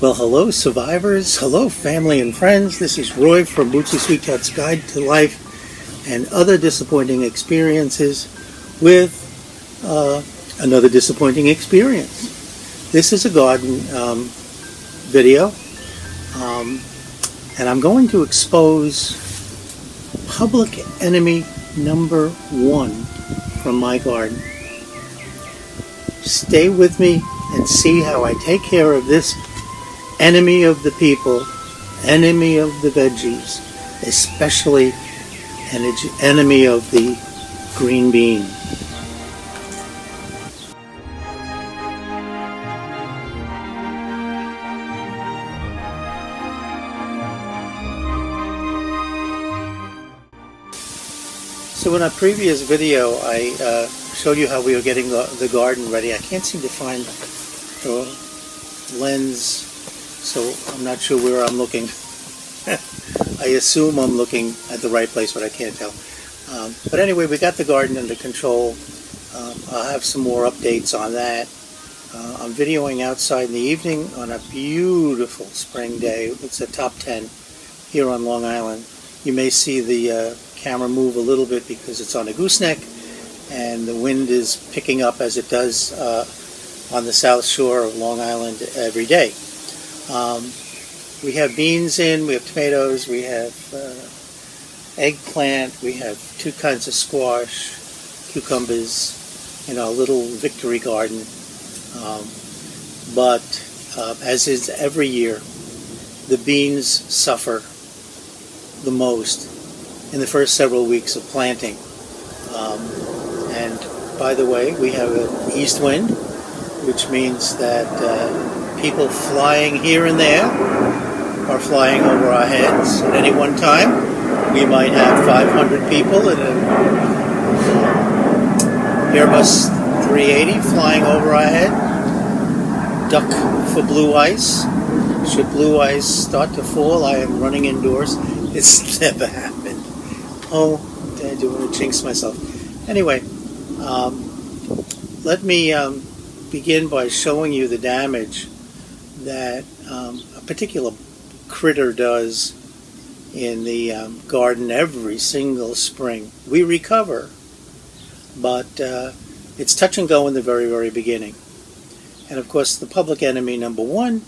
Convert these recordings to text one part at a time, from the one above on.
Well, hello survivors, hello family and friends. This is Roy from Bootsy Sweetheart's Guide to Life and Other Disappointing Experiences with another disappointing experience. This is a garden video, and I'm going to expose public enemy number one from my garden. Stay with me and see how I take care of this enemy of the people, enemy of the veggies, especially an enemy of the green bean. So in a previous video I showed you how we were getting the garden ready. I can't seem to find the lens, so I'm not sure where I'm looking. I assume I'm looking at the right place, but I can't tell. But anyway, we got the garden under control. I'll have some more updates on that. I'm videoing outside in the evening on a beautiful spring day. It's a top 10 here on Long Island. You may see the camera move a little bit because it's on a gooseneck and the wind is picking up as it does on the south shore of Long Island every day. We have beans in, we have tomatoes, we have eggplant, we have two kinds of squash, cucumbers, in our little victory garden. But as is every year, the beans suffer the most in the first several weeks of planting. And by the way, we have an east wind, which means that people flying here and there are flying over our heads. At any one time, we might have 500 people in an Airbus 380 flying over our head. Duck for blue ice. Should blue ice start to fall, I am running indoors. It's never happened. Oh, I do want to jinx myself. Anyway, let me begin by showing you the damage that a particular critter does in the garden every single spring. We recover, but it's touch and go in the very, very beginning. And of course, the public enemy number one,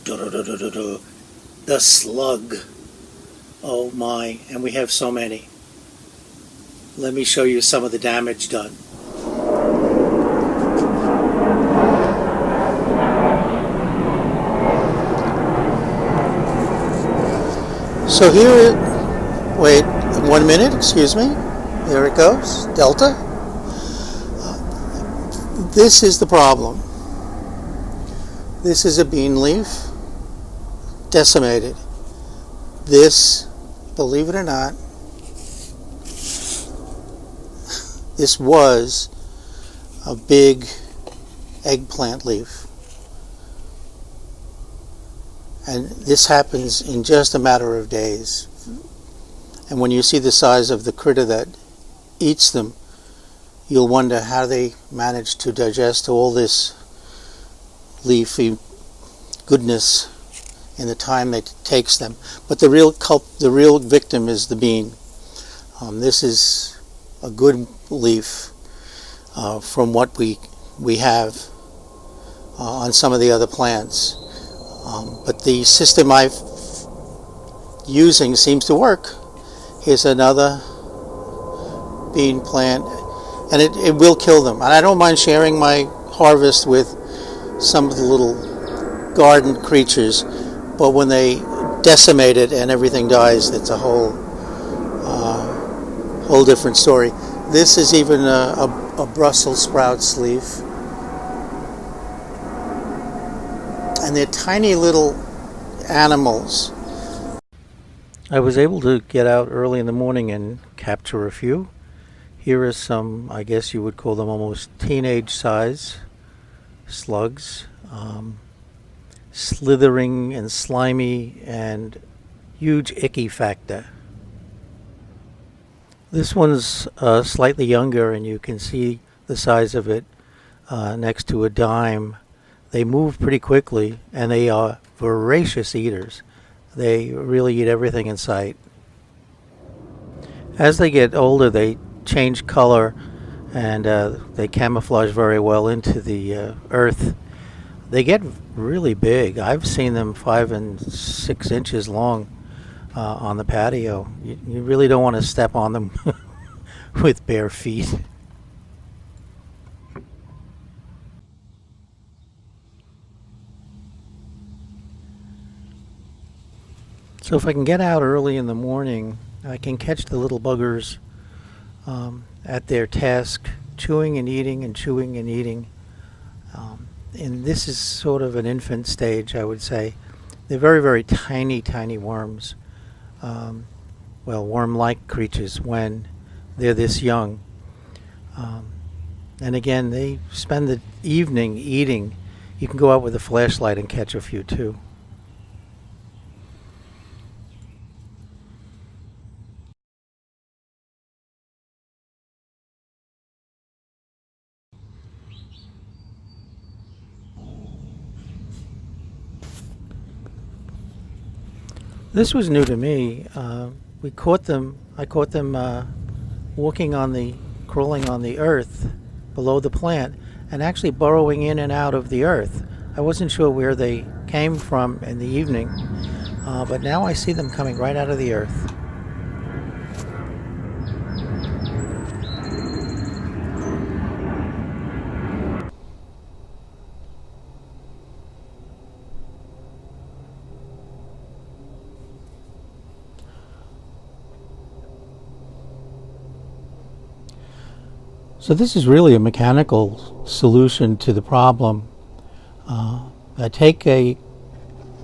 the slug. Oh my, and we have so many. Let me show you some of the damage done. So here, wait 1 minute, excuse me. There it goes, Delta. This is the problem. This is a bean leaf, decimated. This, believe it or not, this was a big eggplant leaf. And this happens in just a matter of days. And when you see the size of the critter that eats them, you'll wonder how they manage to digest all this leafy goodness in the time it takes them. But the real victim is the bean. This is a good leaf from what we have on some of the other plants. But the system I'm using seems to work. Here's another bean plant, and it will kill them. And I don't mind sharing my harvest with some of the little garden creatures, but when they decimate it and everything dies, it's a whole different story. This is even a Brussels sprouts leaf. And they're tiny little animals. I was able to get out early in the morning and capture a few. Here are some, I guess you would call them almost teenage size slugs. Slithering and slimy and huge icky factor. This one's slightly younger, and you can see the size of it next to a dime they move pretty quickly, and they are voracious eaters. They really eat everything in sight. As they get older, they change color, and they camouflage very well into the earth. They get really big. I've seen them 5 and 6 inches long on the patio. You really don't want to step on them with bare feet. So if I can get out early in the morning, I can catch the little buggers at their task, chewing and eating and chewing and eating. And this is sort of an infant stage, I would say. They're very, very tiny, tiny worms. Worm-like creatures when they're this young. And again, they spend the evening eating. You can go out with a flashlight and catch a few too. This was new to me. I caught them walking crawling on the earth below the plant, and actually burrowing in and out of the earth. I wasn't sure where they came from in the evening, but now I see them coming right out of the earth. So this is really a mechanical solution to the problem. I take a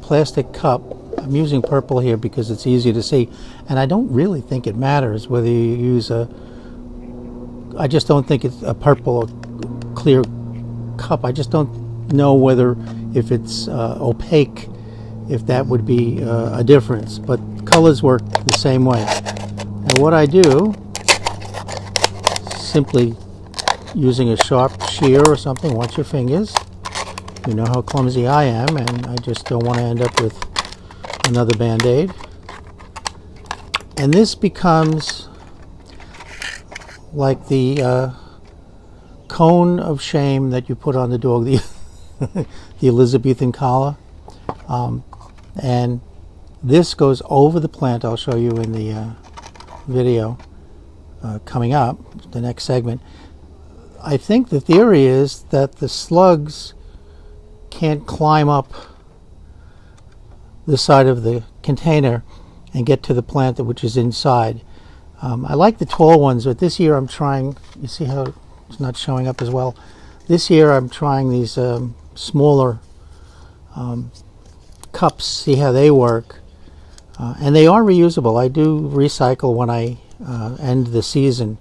plastic cup. I'm using purple here because it's easier to see, and I don't really think it matters whether you use I just don't think it's a purple or clear cup. I just don't know whether if it's opaque, if that would be a difference. But colors work the same way. And what I do, simply using a sharp shear or something, watch your fingers. You know how clumsy I am, and I just don't want to end up with another Band-Aid. And this becomes like the cone of shame that you put on the dog, the Elizabethan collar. And this goes over the plant. I'll show you in the video coming up, the next segment. I think the theory is that the slugs can't climb up the side of the container and get to the plant which is inside. I like the tall ones, but this year I'm trying, you see how it's not showing up as well? This year I'm trying these smaller cups, see how they work. And they are reusable. I do recycle when I end the season.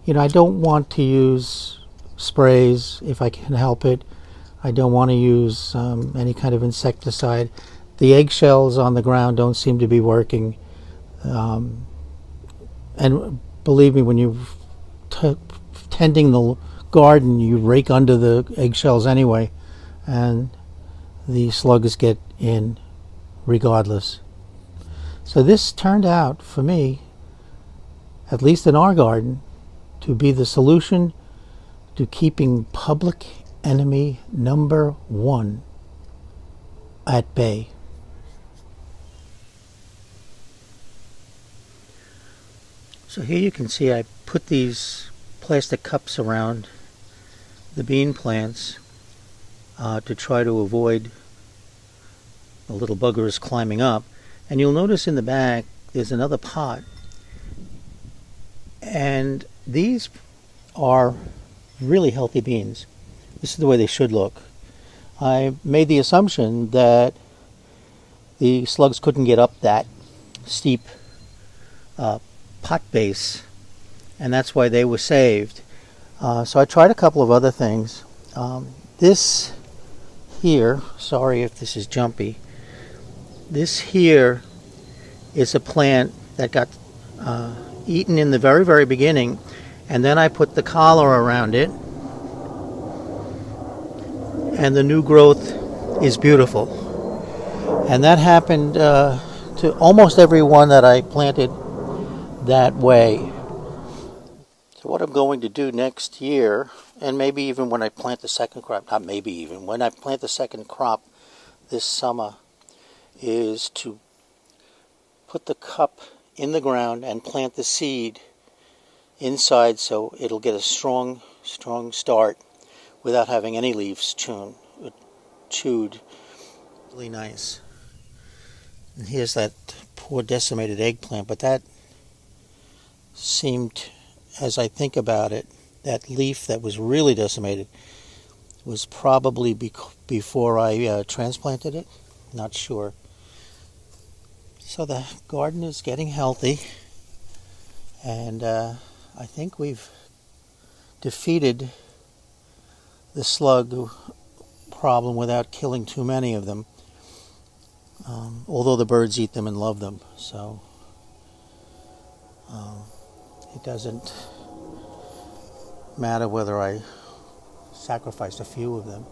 You know, I don't want to use sprays if I can help it. I don't want to use any kind of insecticide. The eggshells on the ground don't seem to be working. And believe me, when you're tending the garden, you rake under the eggshells anyway, and the slugs get in regardless. So this turned out, for me, at least in our garden, to be the solution to keeping public enemy number 1 at bay. So here you can see I put these plastic cups around the bean plants to try to avoid the little buggers climbing up. And you'll notice in the back there's another pot. And these are really healthy beans. This is the way they should look. I made the assumption that the slugs couldn't get up that steep pot base, and that's why they were saved. So I tried a couple of other things. This here, sorry if this is jumpy, this here is a plant that got eaten in the very, very beginning, and then I put the collar around it, and the new growth is beautiful. And that happened to almost every one that I planted that way. So what I'm going to do next year, and maybe even when I plant the second crop, not maybe even, when I plant the second crop this summer, is to put the cup in the ground and plant the seed inside so it'll get a strong start without having any leaves chewed. Really nice. And here's that poor decimated eggplant, but that seemed, as I think about it, that leaf that was really decimated was probably before I transplanted it. Not sure. So the garden is getting healthy, and I think we've defeated the slug problem without killing too many of them, although the birds eat them and love them, so it doesn't matter whether I sacrificed a few of them.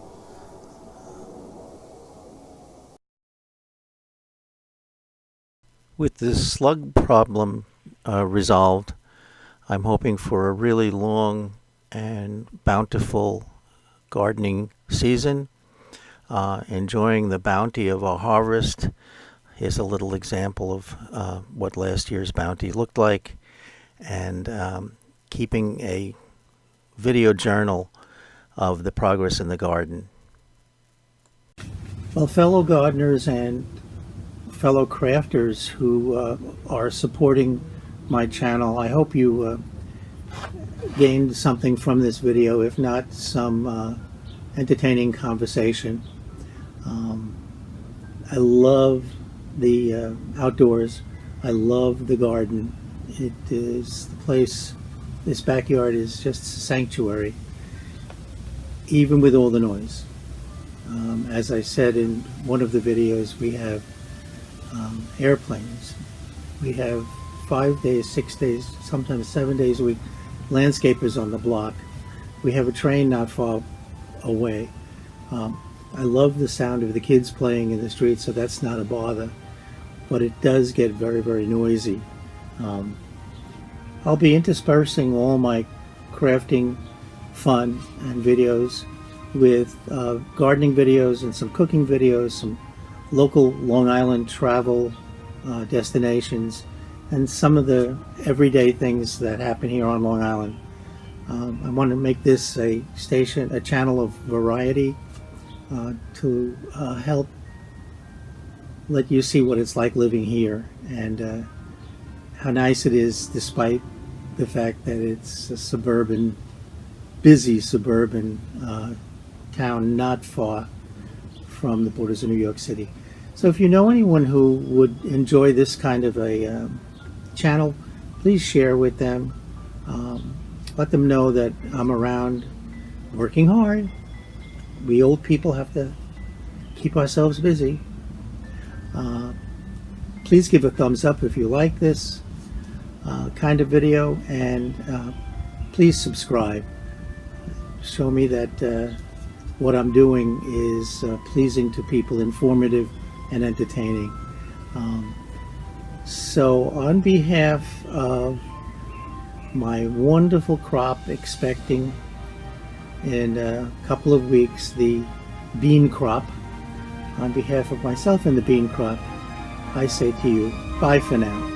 With the slug problem resolved, I'm hoping for a really long and bountiful gardening season, enjoying the bounty of our harvest. Here's a little example of what last year's bounty looked like, and keeping a video journal of the progress in the garden. Well, fellow gardeners and fellow crafters who are supporting my channel, I hope you gained something from this video, if not some entertaining conversation. I love the outdoors. I love the garden. It is the place, this backyard is just a sanctuary, even with all the noise. As I said in one of the videos, we have airplanes. We have 5 days, 6 days, sometimes 7 days a week, landscapers on the block. We have a train not far away. I love the sound of the kids playing in the street, so that's not a bother, but it does get very, very noisy. I'll be interspersing all my crafting fun and videos with gardening videos and some cooking videos, some local Long Island travel destinations, and some of the everyday things that happen here on Long Island. I want to make this a channel of variety to help let you see what it's like living here, and how nice it is despite the fact that it's a busy suburban town not far from the borders of New York City. So if you know anyone who would enjoy this kind of a channel, please share with them. Let them know that I'm around, working hard. We old people have to keep ourselves busy. Please give a thumbs up if you like this kind of video, and please subscribe. Show me that what I'm doing is pleasing to people, informative and entertaining. So on behalf of my wonderful crop, expecting in a couple of weeks the bean crop, on behalf of myself and the bean crop, I say to you, bye for now.